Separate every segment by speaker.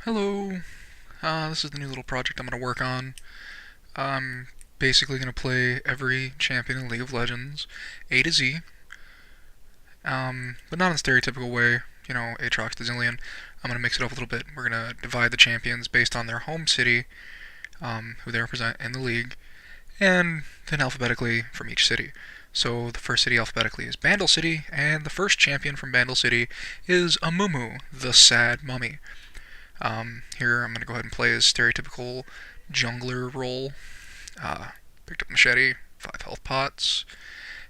Speaker 1: Hello. This is the new little project I'm going to work on. I'm basically going to play every champion in League of Legends, A to Z, but not in the stereotypical way, Aatrox to Zillion. I'm going to mix it up a little bit. We're going to divide the champions based on their home city, who they represent in the league, and then alphabetically from each city. So the first city alphabetically is Bandle City, and the first champion from Bandle City is Amumu, the sad mummy. Here I'm going to go ahead and play his stereotypical jungler role. Picked up machete, 5 health pots,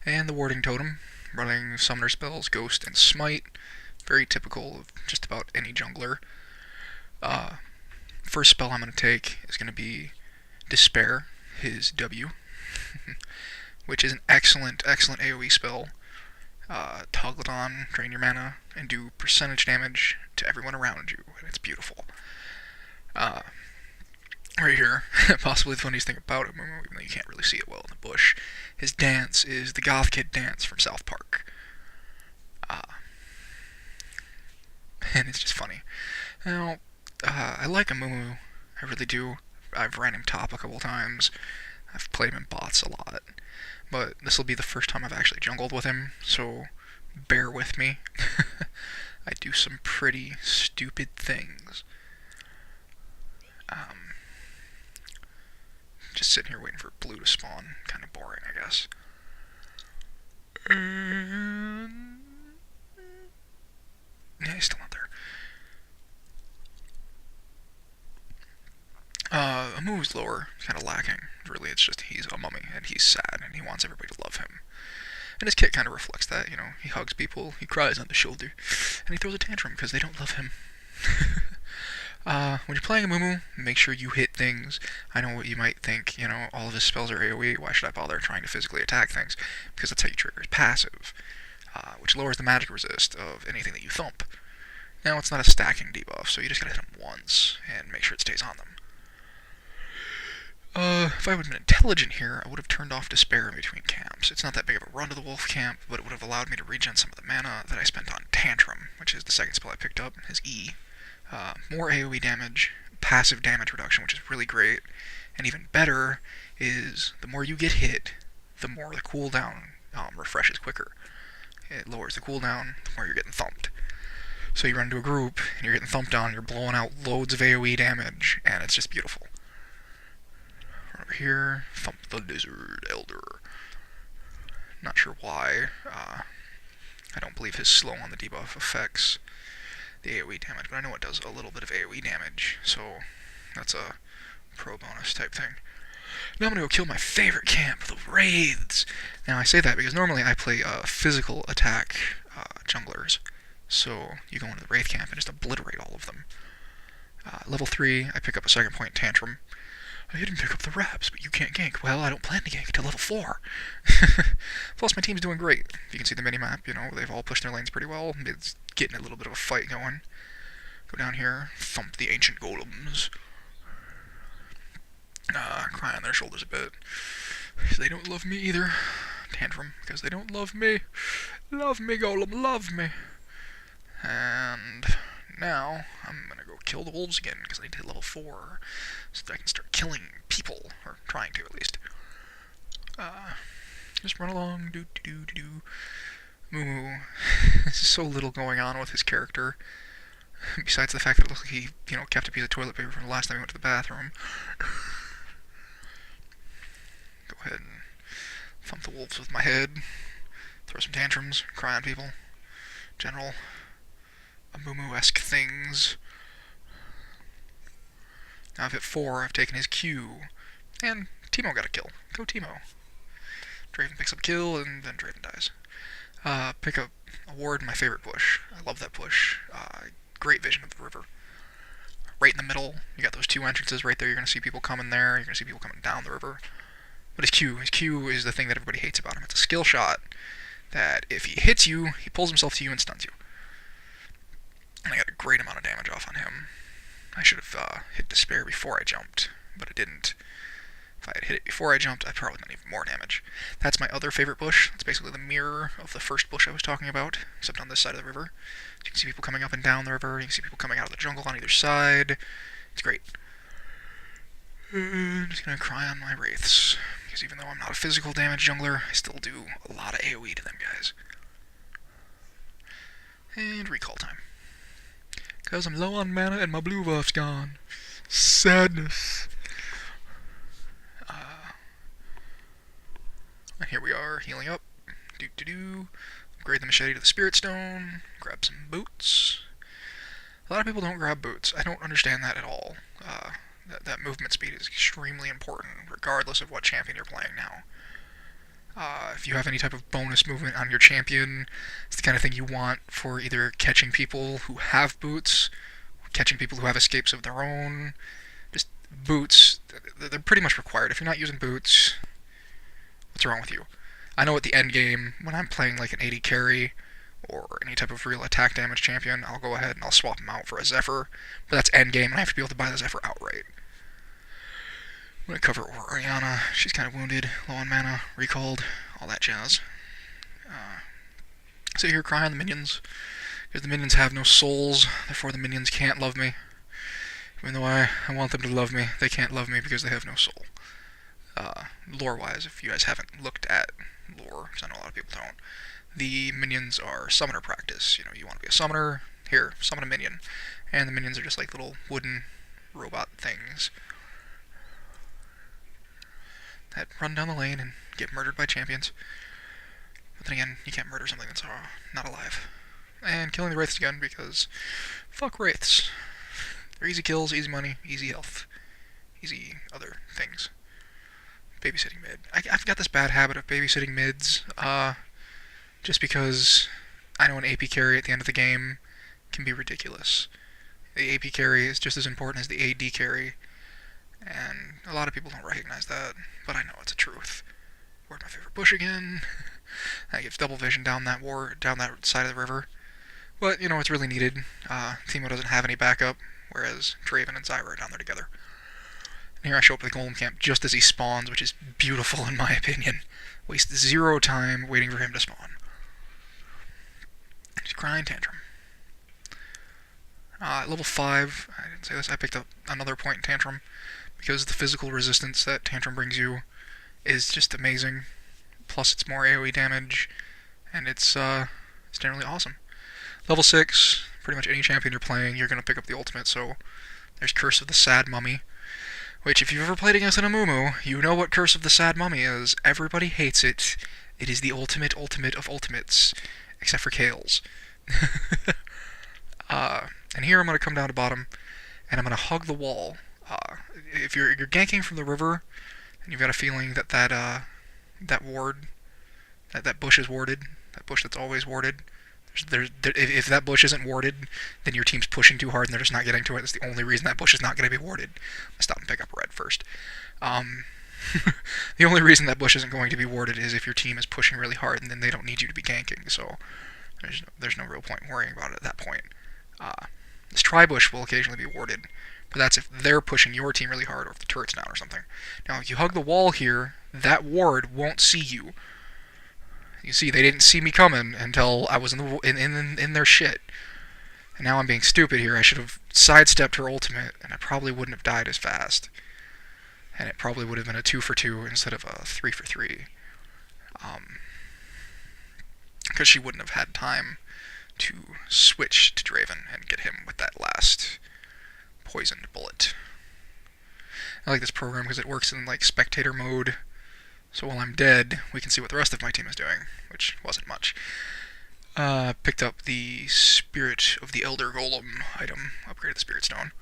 Speaker 1: and the warding totem, running summoner spells, ghost, and smite. Very typical of just about any jungler. Uh, First spell I'm going to take is going to be Despair, his W, which is an excellent AoE spell. Toggle it on, drain your mana, and do percentage damage to everyone around you, and it's beautiful. Uh, right here, possibly the funniest thing about him, even though you can't really see it well in the bush, his dance is the Goth Kid dance from South Park. Uh, and it's just funny. Now, I like Amumu, I really do. I've ran him top a couple times. I've played him in bots a lot. But this will be the first time I've actually jungled with him, so bear with me. I do some pretty stupid things. Just sitting here waiting for blue to spawn. Kind of boring, I guess. Yeah, he's still not there. Amu's lower. He's kind of lacking. Really, it's just he's a mummy, and he's sad, and he wants everybody to love him. And his kit kind of reflects that, he hugs people, he cries on the shoulder, and he throws a tantrum because they don't love him. When you're playing Amumu, make sure you hit things. I know what you might think, all of his spells are AoE, why should I bother trying to physically attack things? Because that's how you trigger his passive, which lowers the magic resist of anything that you thump. Now, it's not a stacking debuff, so you just gotta hit him once, and make sure it stays on them. If I would have been intelligent here, I would have turned off Despair in between camps. It's not that big of a run to the wolf camp, but it would have allowed me to regen some of the mana that I spent on Tantrum, which is the second spell I picked up, his E. More AoE damage, passive damage reduction, which is really great, and even better is the more you get hit, the more the cooldown refreshes quicker. It lowers the cooldown, the more you're getting thumped. So you run into a group, and you're getting thumped on, you're blowing out loads of AoE damage, and it's just beautiful. Over here, thump the lizard elder. Not sure why. I don't believe his slow on the debuff affects the AoE damage, but I know it does a little bit of AoE damage, so that's a pro bonus type thing. Now I'm gonna go kill my favorite camp, the Wraiths. Now I say that because normally I play physical attack junglers, so you go into the Wraith camp and just obliterate all of them. Level 3, I pick up a second point Tantrum. I didn't pick up the reps, but you can't gank. Well, I don't plan to gank until level 4. Plus, my team's doing great. You can see the mini-map, they've all pushed their lanes pretty well. It's getting a little bit of a fight going. Go down here, thump the ancient golems. Cry on their shoulders a bit. They don't love me either. Tantrum, because they don't love me. Love me, golem, love me. And now, I'm gonna go kill the wolves again, because I need to hit level 4, so that I can start killing people, or trying to at least. Just run along, do. Moo. There's so little going on with his character, besides the fact that it looks like he, kept a piece of toilet paper from the last time he went to the bathroom. Go ahead and thump the wolves with my head, throw some tantrums, cry on people. General Amumu-esque things. Now I've hit 4, I've taken his Q, and Teemo got a kill. Go Teemo. Draven picks up a kill, and then Draven dies. Pick up a ward in my favorite bush. I love that bush. Great vision of the river. Right in the middle, you got those 2 entrances right there. You're going to see people coming there, you're going to see people coming down the river. But his Q is the thing that everybody hates about him. It's a skill shot that if he hits you, he pulls himself to you and stuns you. And I got a great amount of damage off on him. I should have hit Despair before I jumped, but I didn't. If I had hit it before I jumped, I'd probably done even more damage. That's my other favorite bush. It's basically the mirror of the first bush I was talking about, except on this side of the river. So you can see people coming up and down the river. You can see people coming out of the jungle on either side. It's great. I'm just gonna cry on my wraiths, because even though I'm not a physical damage jungler, I still do a lot of AoE to them guys. And recall time. Because I'm low on mana and my blue buff's gone. Sadness. And here we are, healing up. Upgrade the machete to the spirit stone. Grab some boots. A lot of people don't grab boots. I don't understand that at all. That movement speed is extremely important, regardless of what champion you're playing now. If you have any type of bonus movement on your champion, it's the kind of thing you want for either catching people who have boots, catching people who have escapes of their own. Just boots, they're pretty much required. If you're not using boots, what's wrong with you? I know at the end game, when I'm playing like an 80 carry, or any type of real attack damage champion, I'll go ahead and I'll swap him out for a Zephyr, but that's end game, and I have to be able to buy the Zephyr outright. I'm going to cover Oriana. She's kind of wounded, low on mana, recalled, all that jazz. Sit here, cry on the minions, because the minions have no souls, therefore the minions can't love me. Even though I want them to love me, they can't love me because they have no soul. Lore-wise, if you guys haven't looked at lore, because I know a lot of people don't, the minions are summoner practice. You know, you want to be a summoner, here, summon a minion. And the minions are just like little wooden robot things that run down the lane and get murdered by champions. But then again, you can't murder something that's not alive. And killing the wraiths again, because fuck wraiths. They're easy kills, easy money, easy health, easy other things. Babysitting mid. I've got this bad habit of babysitting mids, just because I know an AP carry at the end of the game can be ridiculous. The AP carry is just as important as the AD carry, and a lot of people don't recognize that, but I know it's a truth. Where's my favorite bush again? That gives double vision down that side of the river. But, you know, it's really needed. Teemo doesn't have any backup, whereas Draven and Zyra are down there together. And here I show up with the Golem Camp just as he spawns, which is beautiful in my opinion. Waste 0 time waiting for him to spawn. Just crying tantrum. At level 5, I didn't say this, I picked up another point in Tantrum, because the physical resistance that Tantrum brings you is just amazing. Plus it's more AoE damage, and it's generally awesome. Level 6, pretty much any champion you're playing, you're going to pick up the ultimate, so there's Curse of the Sad Mummy, which if you've ever played against an Amumu, you know what Curse of the Sad Mummy is. Everybody hates it. It is the ultimate of ultimates, except for Kale's. And here I'm going to come down to bottom, and I'm going to hug the wall. If you're ganking from the river, and you've got a feeling that that bush is warded, that bush that's always warded, if that bush isn't warded, then your team's pushing too hard and they're just not getting to it. That's the only reason that bush is not going to be warded. Let's stop and pick up red first. The only reason that bush isn't going to be warded is if your team is pushing really hard, and then they don't need you to be ganking, so there's no real point worrying about it at that point. This tri-bush will occasionally be warded, but that's if they're pushing your team really hard or if the turret's down or something. Now, if you hug the wall here, that ward won't see you. You see, they didn't see me coming until I was in their shit. And now I'm being stupid here. I should have sidestepped her ultimate, and I probably wouldn't have died as fast. And it probably would have been a 2 for 2 instead of a 3 for 3. Because she wouldn't have had time to switch to Draven and get him with that last poisoned bullet. I like this program because it works in like spectator mode, so while I'm dead, we can see what the rest of my team is doing, which wasn't much. Picked up the Spirit of the Elder Golem item, upgraded the Spirit Stone,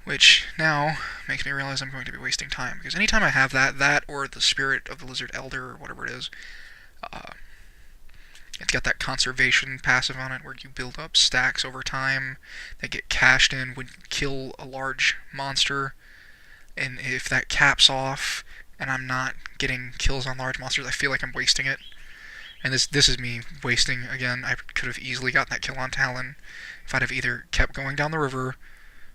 Speaker 1: which now makes me realize I'm going to be wasting time, because anytime I have that or the Spirit of the Lizard Elder, or whatever it is, it's got that conservation passive on it where you build up stacks over time that get cashed in when you kill a large monster. And if that caps off and I'm not getting kills on large monsters, I feel like I'm wasting it. And this is me wasting again. I could have easily gotten that kill on Talon if I'd have either kept going down the river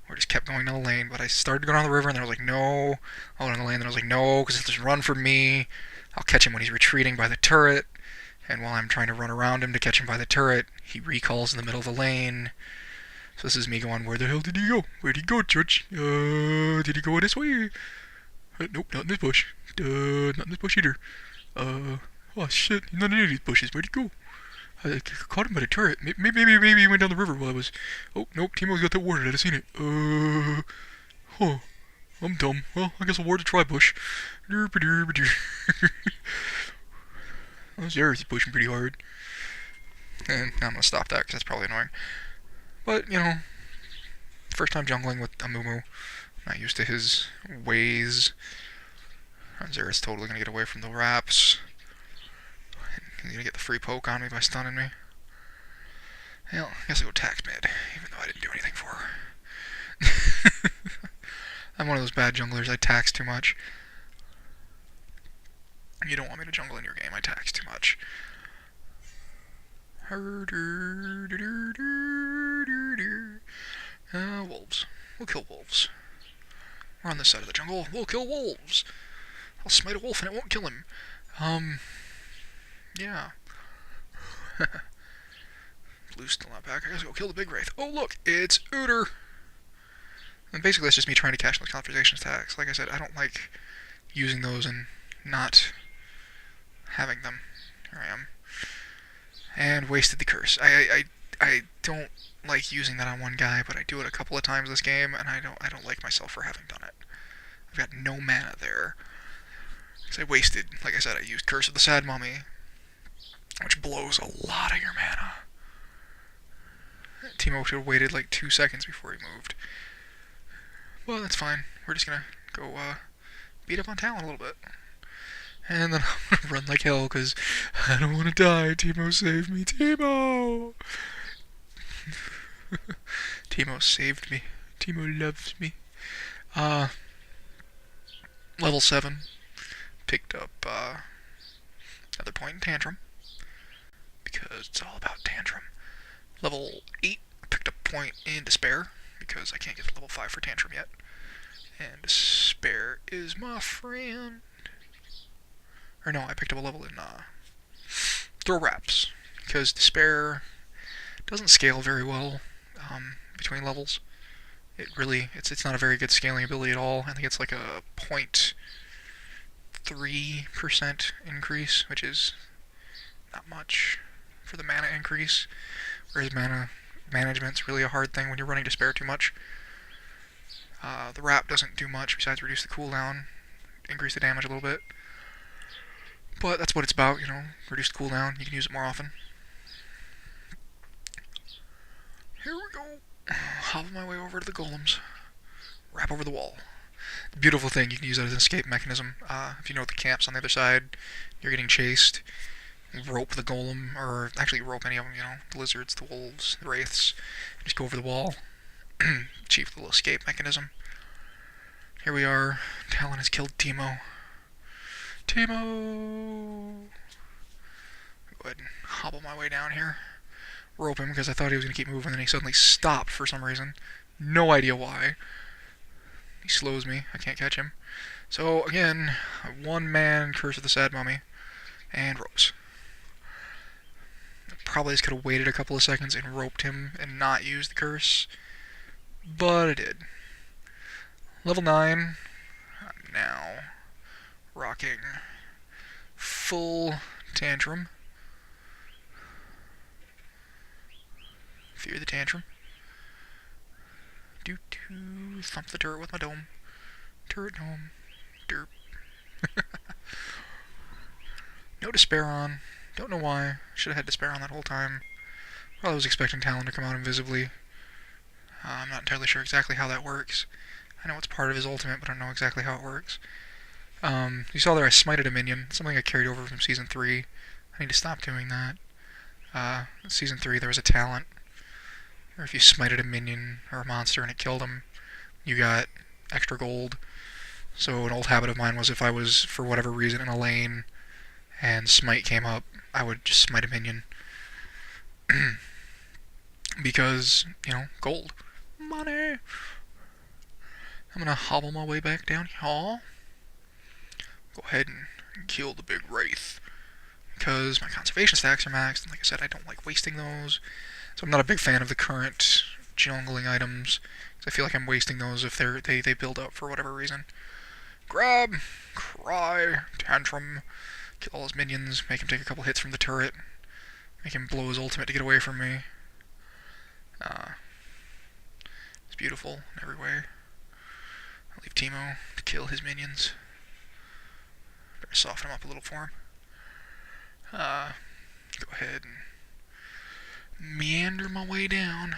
Speaker 1: or just kept going down the lane. But I started going down the river, and then I was like, no. I went on the lane, and then I was like, no, because he'll just run for me. I'll catch him when he's retreating by the turret. And while I'm trying to run around him to catch him by the turret, he recalls in the middle of the lane. So this is me going, where the hell did he go? Where'd he go, Church? Did he go this way? Nope, not in this bush. Not in this bush either. Oh shit, he's not in any of these bushes. Where'd he go? I caught him by the turret. Maybe he went down the river while I was... Oh, nope, Timo's got that warded. I'd have seen it. Huh. I'm dumb. Well, I guess I'll ward the tri-bush. Those arrows he's pushing pretty hard. And I'm gonna stop that because that's probably annoying. But, you know, first time jungling with Amumu. Not used to his ways. Zera's totally gonna get away from the wraps. He's gonna get the free poke on me by stunning me. Well, I guess I'll go tax mid, even though I didn't do anything for her. I'm one of those bad junglers. I tax too much. You don't want me to jungle in your game. I tax too much. Wolves. We'll kill wolves. We're on this side of the jungle. We'll kill wolves. I'll smite a wolf and it won't kill him. Yeah. Blue's still not back. I guess go kill the big wraith. Oh look, it's Ooter. And basically that's just me trying to cash those conversation attacks. Like I said, I don't like using those and not having them. Here I am. And wasted the curse. I don't like using that on one guy, but I do it a couple of times this game, and I don't like myself for having done it. I've got no mana there. Because I wasted, like I said, I used Curse of the Sad Mummy, which blows a lot of your mana. Timo should have waited like 2 seconds before he moved. Well, that's fine. We're just gonna go beat up on Talon a little bit. And then I'm gonna run like hell because I don't want to die. Timo, save me. Timo! Timo saved me. Timo loves me. Level 7. Picked up another point in Tantrum. Because it's all about Tantrum. Level 8. Picked up point in Despair. Because I can't get to level 5 for Tantrum yet. And Despair is my friend. Or no, I picked up a level in Throw Wraps, because Despair doesn't scale very well between levels. It's not a very good scaling ability at all. I think it's like a 0.3% increase, which is not much for the mana increase, whereas mana management's really a hard thing when you're running Despair too much. The Wrap doesn't do much besides reduce the cooldown, increase the damage a little bit. But that's what it's about, you know, reduce the cooldown, you can use it more often. Here we go. Hobble my way over to the golems. Wrap over the wall. The beautiful thing, you can use that as an escape mechanism. If you know the camp's on the other side, you're getting chased, rope the golem, or actually rope any of them, you know, the lizards, the wolves, the wraiths, just go over the wall. Cheap little escape mechanism. Here we are. Talon has killed Timo. Timo! Go ahead and hobble my way down here. Rope him because I thought he was going to keep moving, and then he suddenly stopped for some reason. No idea why. He slows me. I can't catch him. So, again, one-man Curse of the Sad Mummy. And ropes. Probably just could have waited a couple of seconds and roped him and not used the curse. But I did. Level 9. I'm now rocking full Tantrum. Fear the Tantrum. Thump the turret with my dome. Turret dome. Derp. No Despair on. Don't know why. Should have had Despair on that whole time. Probably was expecting Talon to come out invisibly. I'm not entirely sure exactly how that works. I know it's part of his ultimate, but I don't know exactly how it works. You saw there I smited a minion, something I carried over from Season 3. I need to stop doing that. In Season 3 there was a talent, or if you smited a minion or a monster and it killed him, you got extra gold. So an old habit of mine was if I was, for whatever reason, in a lane and smite came up, I would just smite a minion. Because, you know, gold. Money! I'm gonna hobble my way back down here. Go ahead and kill the big wraith. Because my conservation stacks are maxed, and like I said, I don't like wasting those. So I'm not a big fan of the current jungling items, because I feel like I'm wasting those if they build up for whatever reason. Grab, cry, tantrum, kill all his minions, make him take a couple hits from the turret, make him blow his ultimate to get away from me. It's beautiful in every way. I'll leave Teemo to kill his minions. Better soften him up a little for him. Go ahead and meander my way down.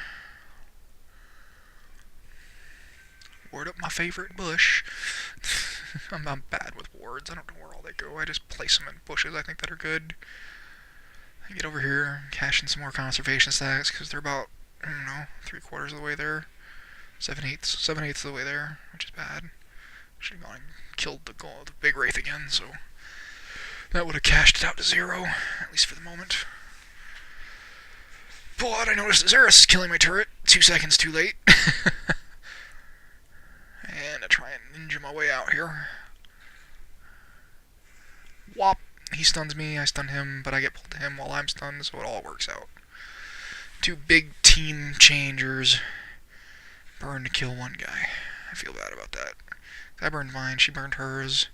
Speaker 1: Ward up my favorite bush. I'm bad with wards. I don't know where all they go. I just place them in bushes I think that are good. I get over here, cash in some more conservation stacks because they're about, I don't know, 3/4 of the way there. 7/8 of the way there, which is bad. Should have gone and killed the big wraith again, so that would have cashed it out to 0, at least for the moment. But I noticed Azerus is killing my turret 2 seconds too late. And I try and ninja my way out here. Whop! He stuns me, I stun him, but I get pulled to him while I'm stunned, so it all works out. 2 big team changers. Burn to kill one guy. I feel bad about that. I burned mine, she burned hers.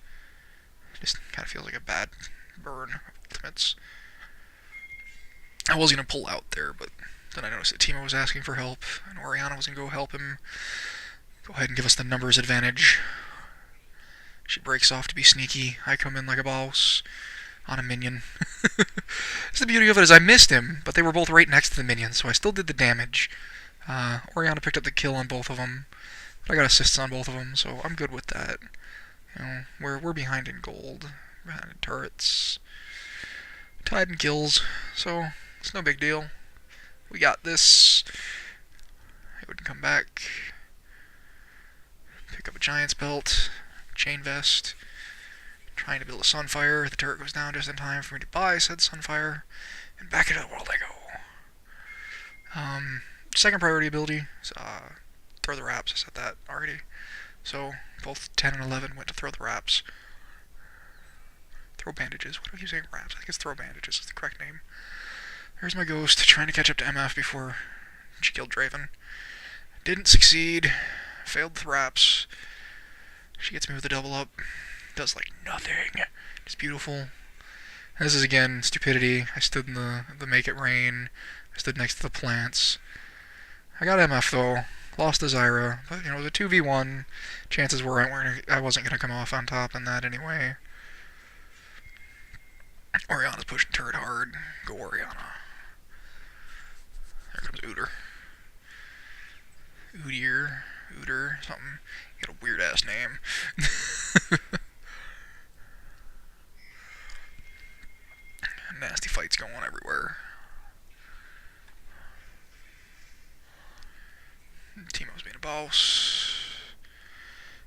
Speaker 1: It just kind of feels like a bad burn of ultimates. I was going to pull out there, but then I noticed that Teemo was asking for help, and Orianna was going to go help him. Go ahead and give us the numbers advantage. She breaks off to be sneaky. I come in like a boss on a minion. That's the beauty of it, is I missed him, but they were both right next to the minion, so I still did the damage. Orianna picked up the kill on both of them, but I got assists on both of them, so I'm good with that. You know, we're behind in gold, behind in turrets, tied in kills, so it's no big deal. We got this. I wouldn't come back. Pick up a giant's belt, chain vest. Trying to build a sunfire. The turret goes down just in time for me to buy said sunfire and back it up while I go. Second priority ability is throw the wraps. I said that already. So both 10 and 11 went to throw the wraps. Throw bandages. What do I keep saying wraps? I think it's throw bandages is the correct name. There's my ghost trying to catch up to MF before she killed Draven. Didn't succeed. Failed the wraps. She gets me with a double up. Does like nothing. It's beautiful. This is again stupidity. I stood in the make it rain. I stood next to the plants. I got MF though. Lost to Zyra, but you know, it was a 2v1. Chances were I wasn't gonna come off on top in that anyway. Orianna's pushing turret hard. Go Orianna. There comes Udyr. Udyr, something. You got a weird ass name. Nasty fights going everywhere. Teemo's being a boss.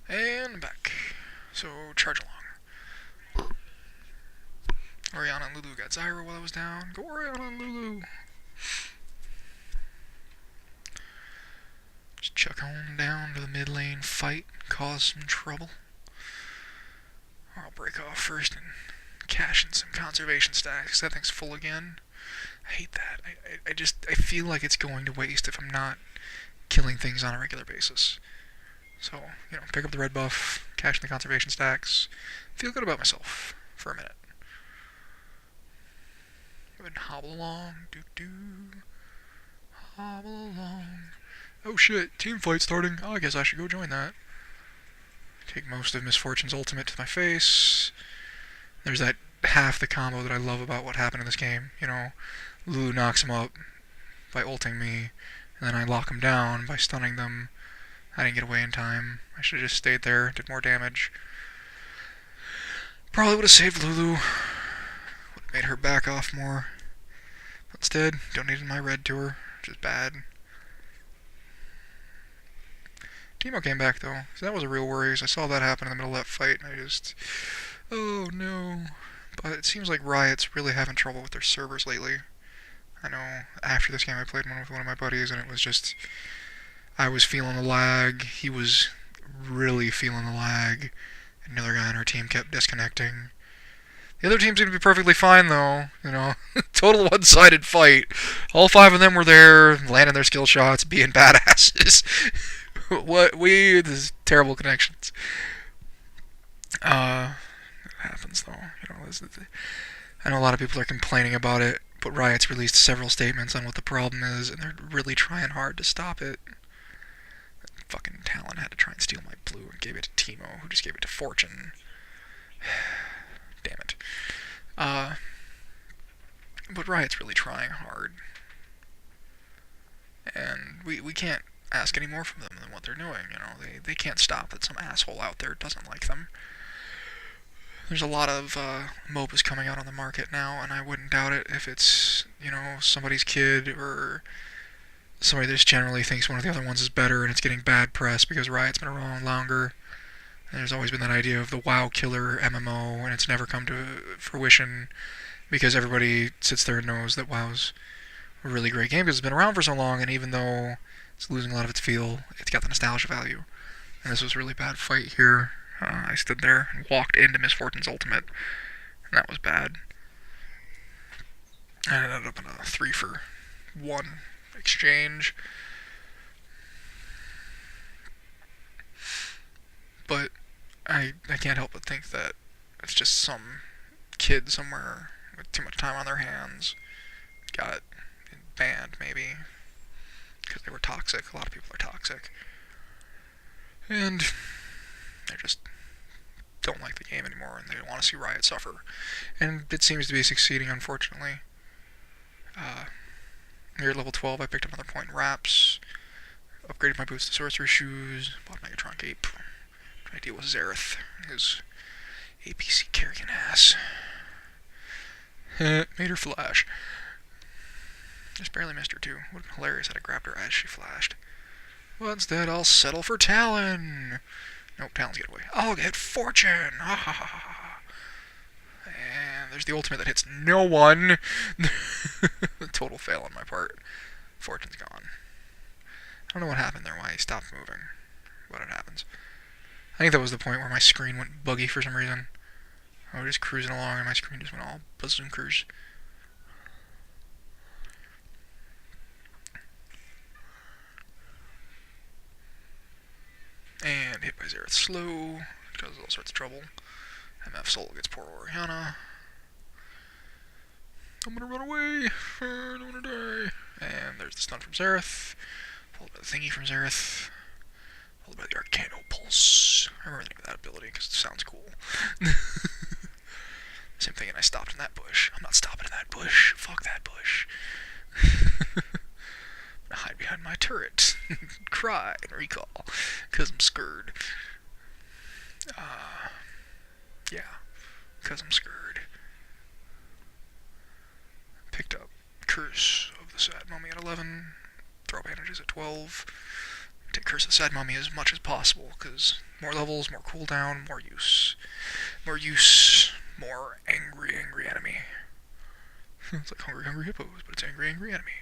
Speaker 1: And back. So, charge along. Orianna and Lulu got Zyra while I was down. Go Orianna and Lulu. Just chuck on down to the mid lane, fight, cause some trouble. Or I'll break off first and cash in some conservation stacks. That thing's full again. I hate that. I feel like it's going to waste if I'm not killing things on a regular basis. So, you know, pick up the red buff, cash in the conservation stacks, feel good about myself for a minute. Go ahead and hobble along. Hobble along. Oh shit, team fight starting. Oh, I guess I should go join that. Take most of Misfortune's ultimate to my face. There's that half the combo that I love about what happened in this game. You know, Lulu knocks him up by ulting me, and then I lock him down by stunning them. I didn't get away in time. I should have just stayed there, did more damage. Probably would have saved Lulu. Would have made her back off more. But instead, donated my red to her, which is bad. Teemo came back though, so that was a real worry, because I saw that happen in the middle of that fight, and I just... Oh no. But it seems like Riot's really having trouble with their servers lately. I know after this game I played one with one of my buddies, and it was just... I was feeling the lag, he was really feeling the lag. Another guy on our team kept disconnecting. The other team seemed to be perfectly fine, though. Total one-sided fight. All 5 of them were there, landing their skill shots, being badasses. This is terrible connections. It happens, though. I know a lot of people are complaining about it, but Riot's released several statements on what the problem is, and they're really trying hard to stop it. Fucking Talon had to try and steal my blue and gave it to Teemo, who just gave it to Fortune. Damn it. But Riot's really trying hard. And we can't ask any more from them than what they're doing, They can't stop that some asshole out there doesn't like them. There's a lot of MOBAs coming out on the market now, and I wouldn't doubt it if it's, somebody's kid or somebody that just generally thinks one of the other ones is better and it's getting bad press because Riot's been around longer. And there's always been that idea of the WoW killer MMO, and it's never come to fruition because everybody sits there and knows that WoW's a really great game because it's been around for so long, and even though it's losing a lot of its feel, it's got the nostalgia value. And this was a really bad fight here. I stood there and walked into Miss Fortune's ultimate, and that was bad. I ended up in a 3-for-1 exchange. But I can't help but think that it's just some kid somewhere with too much time on their hands got banned, maybe, because they were toxic. A lot of people are toxic. And they just don't like the game anymore, and they want to see Riot suffer. And it seems to be succeeding, unfortunately. Near level 12, I picked up another point in Wraps, upgraded my boots to Sorcery Shoes, bought Megatron Ape. Trying to deal with Xerath, his APC carrying ass. Made her flash. Just barely missed her, too. Would have been hilarious had I grabbed her as she flashed. Well, instead, I'll settle for Talon. Nope, Talon's get away. I'll get Fortune! Ha ha ha ha. And there's the ultimate that hits no one. Total fail on my part. Fortune's gone. I don't know what happened there, why he stopped moving. But it happens. I think that was the point where my screen went buggy for some reason. I was just cruising along and my screen just went all bazoonkers. And hit by Xerath slow, causes all sorts of trouble. MF Soul gets poor Oriana. I'm gonna run away, I don't wanna die. And there's the stun from Xerath, followed by the thingy from Xerath, followed by the Arcano Pulse. I remember the name of that ability because it sounds cool. Same thing, and I stopped in that bush. I'm not stopping in that bush. Fuck that bush. I hide behind my turret, cry and recall, because I'm scared. Yeah, because I'm scared. Picked up Curse of the Sad Mummy at 11, throw bandages at 12. Take Curse of the Sad Mummy as much as possible, because more levels, more cooldown, more use. More use, more angry, angry enemy. It's like Hungry, Hungry Hippos, but it's angry, angry enemy.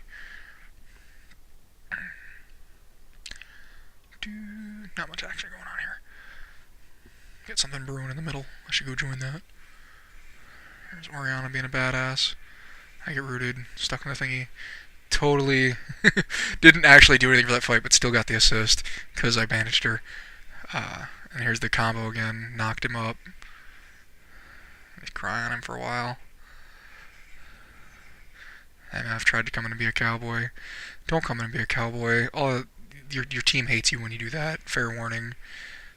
Speaker 1: Not much action going on here. Get something brewing in the middle. I should go join that. There's Oriana being a badass. I get rooted, stuck in the thingy. Totally didn't actually do anything for that fight, but still got the assist because I bandaged her. And here's the combo again. Knocked him up. He's crying on him for a while. MF tried to come in and be a cowboy. Don't come in and be a cowboy. Your team hates you when you do that. Fair warning.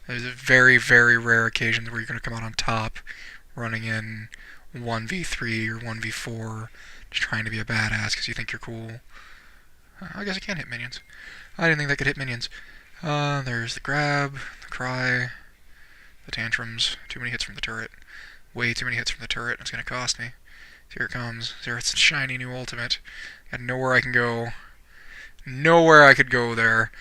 Speaker 1: There's a very, very rare occasions where you're going to come out on top, running in 1v3 or 1v4, just trying to be a badass because you think you're cool. I guess I can hit minions. I didn't think that could hit minions. There's the grab, the cry, the tantrums. Too many hits from the turret. Way too many hits from the turret. It's going to cost me. Here it comes. Xerath's shiny new ultimate. Got nowhere I can go. Nowhere I could go there.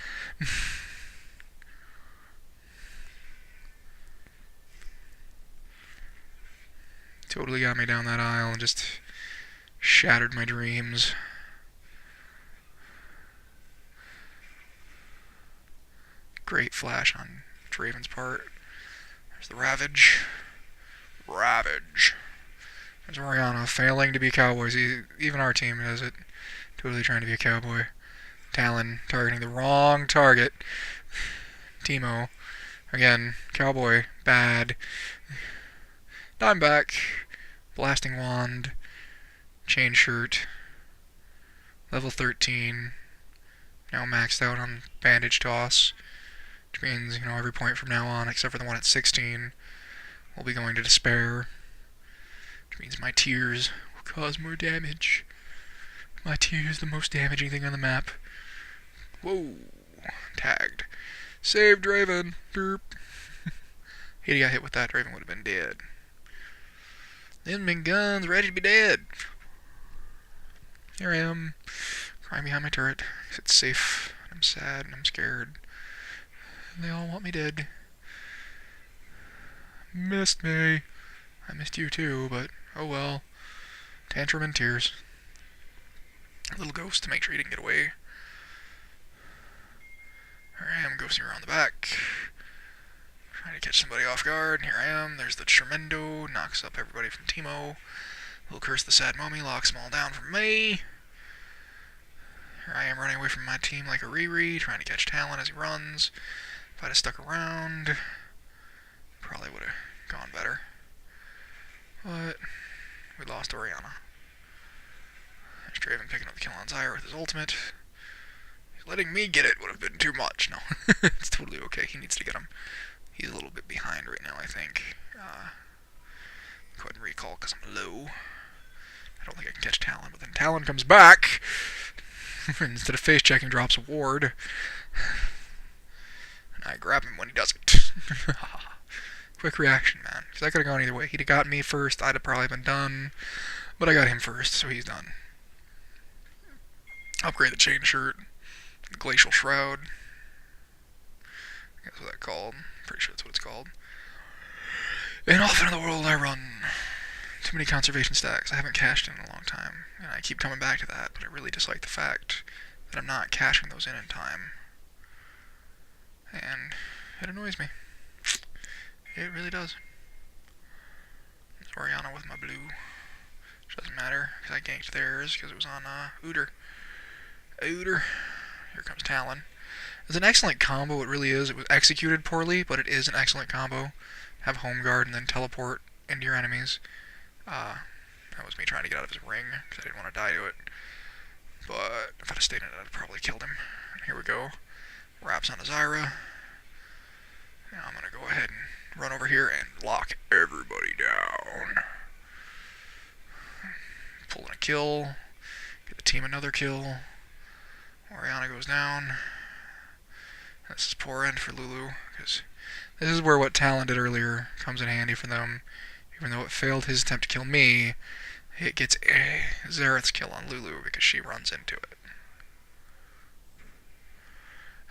Speaker 1: Totally got me down that aisle and just shattered my dreams. Great flash on Draven's part. There's the Ravage. Ravage. There's Orianna failing to be cowboys. Even our team has it. Totally trying to be a cowboy. Talon targeting the wrong target. Teemo. Again, cowboy. Bad. Dimeback. Blasting Wand. Chain Shirt. Level 13. Now maxed out on Bandage Toss. Which means, every point from now on, except for the one at 16, will be going to Despair. Which means my tears will cause more damage. My tears, the most damaging thing on the map. Whoa. Tagged. Save Draven. Derp. He'd got hit with that, Draven would have been dead. Them big guns ready to be dead. Here I am, crying behind my turret, because it's safe, and I'm sad, and I'm scared. And they all want me dead. Missed me. I missed you too, but oh well. Tantrum and tears. A little ghost to make sure he didn't get away. Here I am, ghosting around the back. Trying to catch somebody off guard. Here I am. There's the Tremendo. Knocks up everybody from Teemo. Will curse the sad mummy. Locks them all down for me. Here I am running away from my team like a Riri. Trying to catch Talon as he runs. If I'd have stuck around, probably would have gone better. But we lost Orianna. There's Draven picking up the kill on Zyra with his ultimate. Letting me get it would have been too much. No, it's totally okay. He needs to get him. He's a little bit behind right now, I think. Go ahead and recall because I'm low. I don't think I can catch Talon, but then Talon comes back. Instead of face checking, drops a ward. And I grab him when he does it. Quick reaction, man. Because that could have gone either way. He'd have got me first, I'd have probably been done. But I got him first, so he's done. Upgrade the chain shirt. Glacial Shroud. That's what that's called. Pretty sure that's what it's called. And off into the world I run. Too many conservation stacks. I haven't cached in a long time. And I keep coming back to that, but I really dislike the fact that I'm not caching those in time. And it annoys me. It really does. There's Orianna with my blue. Which doesn't matter, because I ganked theirs, because it was on Udyr. Udyr. Here comes Talon. It's an excellent combo, it really is. It was executed poorly, but it is an excellent combo. Have Home Guard and then teleport into your enemies. That was me trying to get out of his ring, because I didn't want to die to it. But if I'd have stayed in it, I'd have probably killed him. And here we go. Wraps on Zyra. Now I'm going to go ahead and run over here and lock everybody down. Pulling a kill. Get the team another kill. Orianna goes down. This is poor end for Lulu, because this is where what Talon did earlier comes in handy for them. Even though it failed his attempt to kill me, it gets Xerath's kill on Lulu because she runs into it.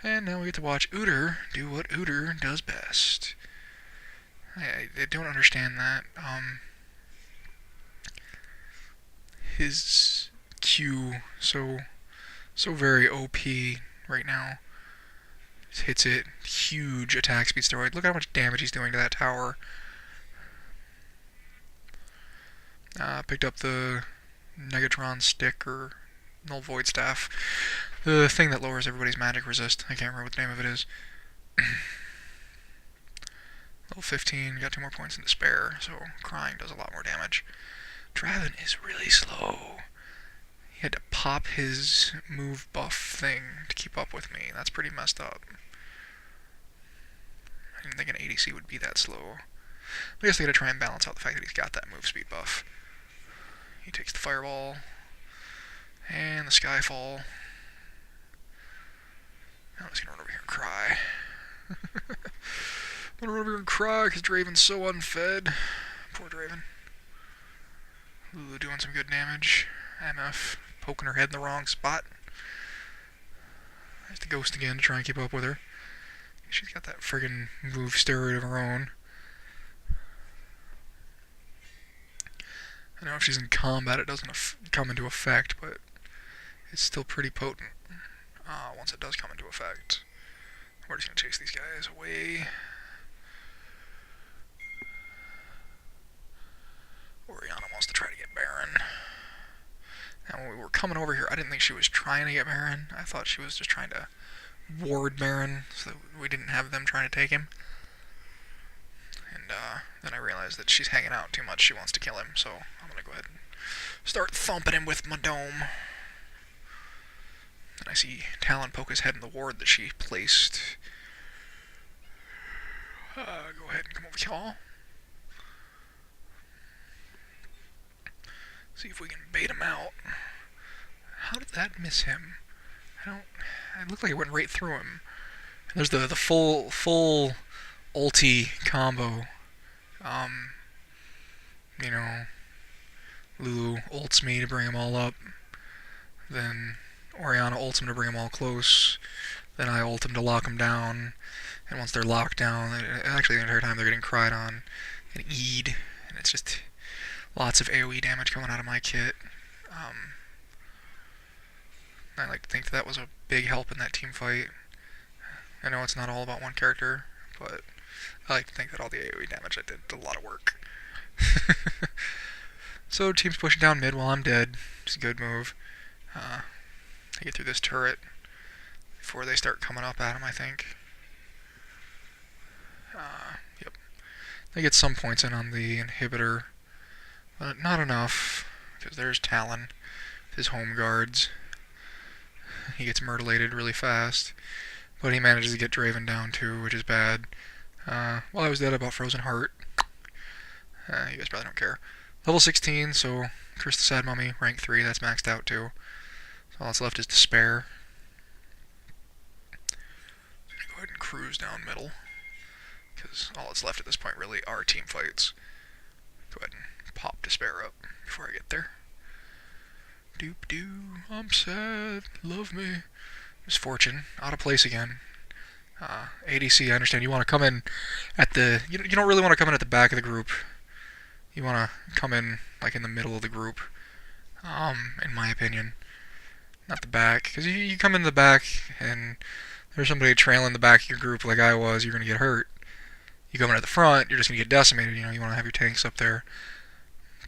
Speaker 1: And now we get to watch Udyr do what Udyr does best. I don't understand that. His Q so very OP right now. Just hits it, huge attack speed steroid. Look how much damage he's doing to that tower. Picked up the Negatron stick or Null Void Staff. The thing that lowers everybody's magic resist. I can't remember what the name of it is. Level 15, got 2 more points in Despair, so Crying does a lot more damage. Draven is really slow. He had to pop his move buff thing to keep up with me. That's pretty messed up. I didn't think an ADC would be that slow. I guess they gotta try and balance out the fact that he's got that move speed buff. He takes the Fireball. And the Skyfall. Now I'm just gonna run over here and cry. I'm gonna run over here and cry because Draven's so unfed. Poor Draven. Lulu doing some good damage. MF poking her head in the wrong spot. There's the Ghost again to try and keep up with her. She's got that friggin' move steroid of her own. I know if she's in combat it doesn't come into effect, but it's still pretty potent once it does come into effect. We're just going to chase these guys away. coming over here, I didn't think she was trying to get Marin. I thought she was just trying to ward Marin so that we didn't have them trying to take him. And then I realized that she's hanging out too much. She wants to kill him, so I'm going to go ahead and start thumping him with my dome. And I see Talon poke his head in the ward that she placed. Go ahead and come over here. See if we can bait him out. How did that miss him? It looked like it went right through him. And there's the full ulti combo. You know, Lulu ults me to bring them all up. Then Orianna ults him to bring them all close. Then I ult him to lock them down. And once they're locked down, actually the entire time they're getting cried on and E'd. And it's just lots of AoE damage coming out of my kit. I like to think that was a big help in that team fight. I know it's not all about one character, but I like to think that all the AoE damage I did a lot of work. So team's pushing down mid while I'm dead. It's a good move. I get through this turret before they start coming up at him, I think. Yep. They get some points in on the inhibitor, but not enough, because there's Talon, his home guards. He gets myrtleated really fast, but he manages to get Draven down too, which is bad. While I was dead, I bought Frozen Heart. You guys probably don't care. Level 16, so Curse the Sad Mummy, rank 3, that's maxed out too. So all that's left is Despair. So I'm going to go ahead and cruise down middle, because all that's left at this point really are team fights. Go ahead and pop Despair up before I get there. Doop doo, I'm sad, love me. Misfortune, out of place again. ADC, I understand you want to come in at the... You don't really want to come in at the back of the group. You want to come in like in the middle of the group, in my opinion. Not the back, because you come in the back and there's somebody trailing the back of your group like I was, you're going to get hurt. You come in at the front, you're just going to get decimated. You want to have your tanks up there,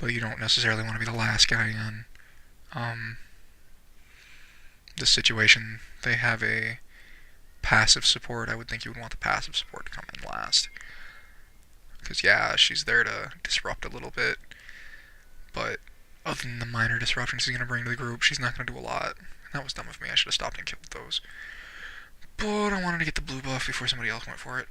Speaker 1: but you don't necessarily want to be the last guy in. This situation, they have a passive support. I would think you would want the passive support to come in last. Because, yeah, she's there to disrupt a little bit. But other than the minor disruptions she's going to bring to the group, she's not going to do a lot. And that was dumb of me. I should have stopped and killed those. But I wanted to get the blue buff before somebody else went for it.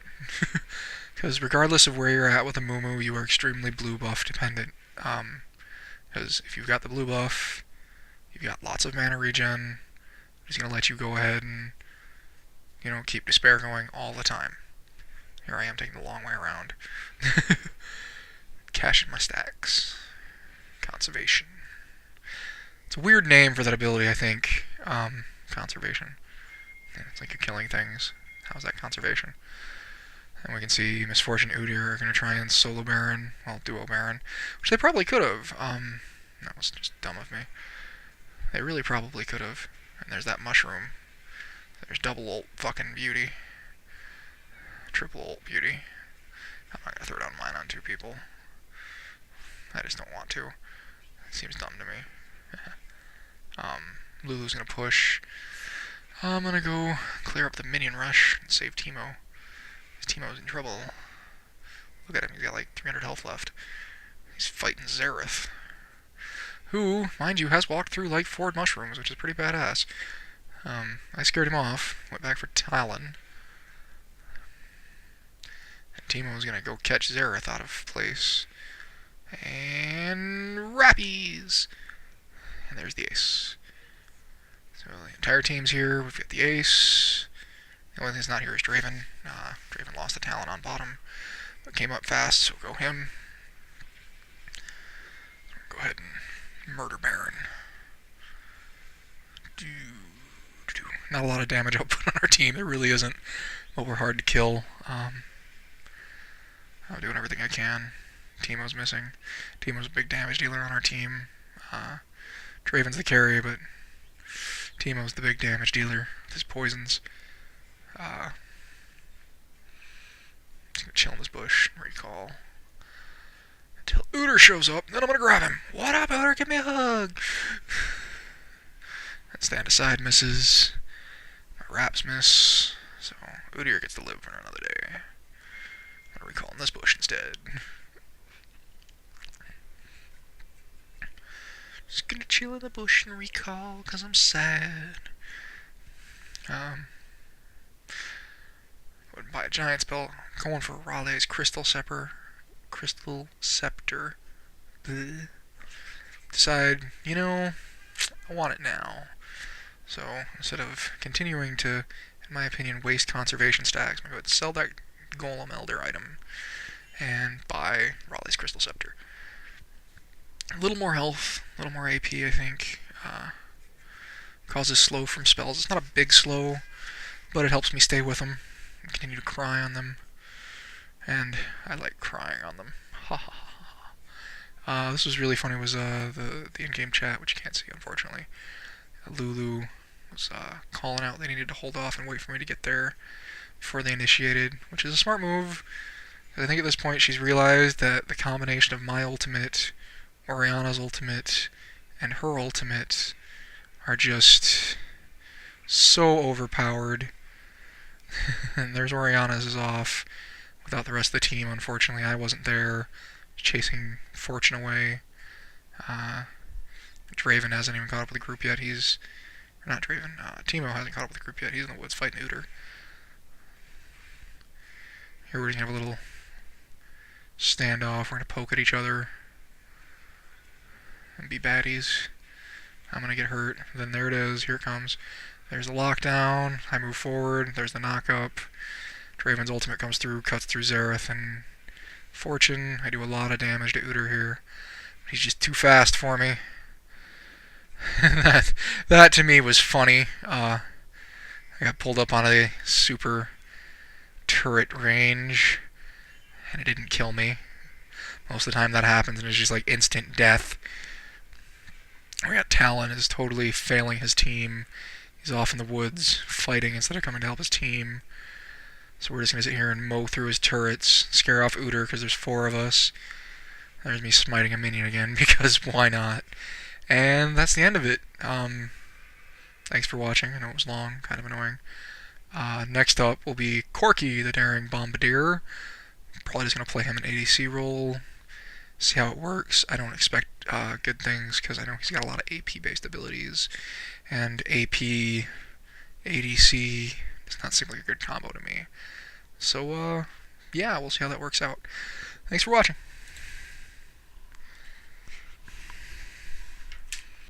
Speaker 1: Because regardless of where you're at with Amumu, you are extremely blue buff dependent. Because if you've got the blue buff, you've got lots of mana regen. It's going to let you go ahead and, keep Despair going all the time. Here I am taking the long way around. Cashing my stacks. Conservation. It's a weird name for that ability, I think. Conservation. Yeah, it's like you're killing things. How's that conservation? And we can see Misfortune Udyr are going to try and solo Baron, duo Baron, which they probably could have. That was just dumb of me. They really probably could have. And there's that mushroom. There's double ult fucking beauty. Triple ult beauty. I'm not going to throw down mine on two people. I just don't want to. It seems dumb to me. Lulu's going to push. I'm going to go clear up the minion rush and save Teemo. Teemo's in trouble. Look at him, he's got like 300 health left. He's fighting Xerath, who, mind you, has walked through like 4 mushrooms, which is pretty badass. I scared him off, went back for Talon. And Teemo's gonna go catch Xerath out of place. And Rappies! And there's the ace. So the entire team's here, we've got the ace. The only thing that's not here is Draven. Draven lost the Talon on bottom, but came up fast, so go him. Go ahead and murder Baron. Not a lot of damage output on our team, there really isn't, but we're hard to kill. I'm doing everything I can. Teemo's missing. Teemo's a big damage dealer on our team. Draven's the carry, but Teemo's the big damage dealer with his poisons. Just gonna chill in this bush and recall until Udyr shows up, then I'm gonna grab him. What up, Udyr? Give me a hug. Stand aside misses. My wraps miss. So Udyr gets to live for another day. I'm gonna recall in this bush instead. Just gonna chill in the bush and recall, cause I'm sad. Wouldn't buy a giant spell. Going for Raleigh's Crystal Scepter. Crystal Scepter. Bleh. Decide, I want it now. So instead of continuing to, in my opinion, waste conservation stacks, I'm going to go ahead and sell that Golem Elder item and buy Raleigh's Crystal Scepter. A little more health, a little more AP, I think. Causes slow from spells. It's not a big slow, but it helps me stay with them and continue to cry on them. And I like crying on them. Ha ha ha. This was really funny. Was the in-game chat, which you can't see unfortunately. Lulu was calling out they needed to hold off and wait for me to get there before they initiated, which is a smart move. I think at this point she's realized that the combination of my ultimate, Oriana's ultimate, and her ultimate are just so overpowered. And there's Oriana's is off without the rest of the team. Unfortunately, I wasn't there, chasing Fortune away. Draven hasn't even caught up with the group yet. Not Draven. Teemo hasn't caught up with the group yet. He's in the woods fighting Udyr. Here we're just gonna have a little standoff. We're gonna poke at each other and be baddies. I'm gonna get hurt. Then there it is. Here it comes. There's the lockdown. I move forward. There's the knock-up. Draven's ultimate comes through, cuts through Xerath and Fortune. I do a lot of damage to Udyr here. He's just too fast for me. that to me was funny. I got pulled up on a super turret range, and it didn't kill me. Most of the time that happens, and it's just like instant death. We got Talon is totally failing his team. He's off in the woods fighting instead of coming to help his team. So we're just going to sit here and mow through his turrets, scare off Udyr because there's 4 of us. There's me smiting a minion again because why not? And that's the end of it. Thanks for watching. I know it was long, kind of annoying. Next up will be Corki, the Daring Bombardier. Probably just going to play him an ADC role, see how it works. I don't expect good things because I know he's got a lot of AP-based abilities. And AP, ADC does not seem like a good combo to me. So, yeah, we'll see how that works out. Thanks for watching.